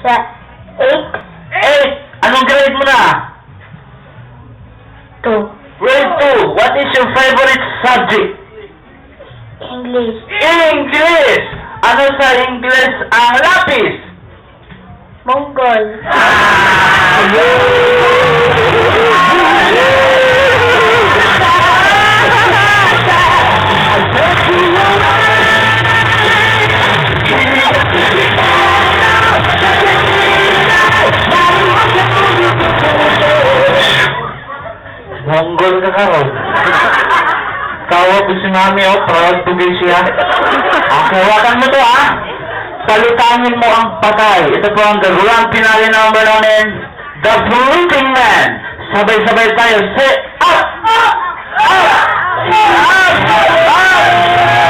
Sa 8, 8! Anong grade mo na? 2, Grade 2. What is your favorite subject? English, English! Ano sa English ang lapis? Mongol, Mongol ka karon. Tawag ko si mami, oh, proud to be siya. Ang kuwakan mo to, ha? Salutangin mo ang patay. Ito po ang gagawang pinali number namin, The Bleeding Man. Sabay-sabay tayo. Say, up! Up! Up! Up! Up!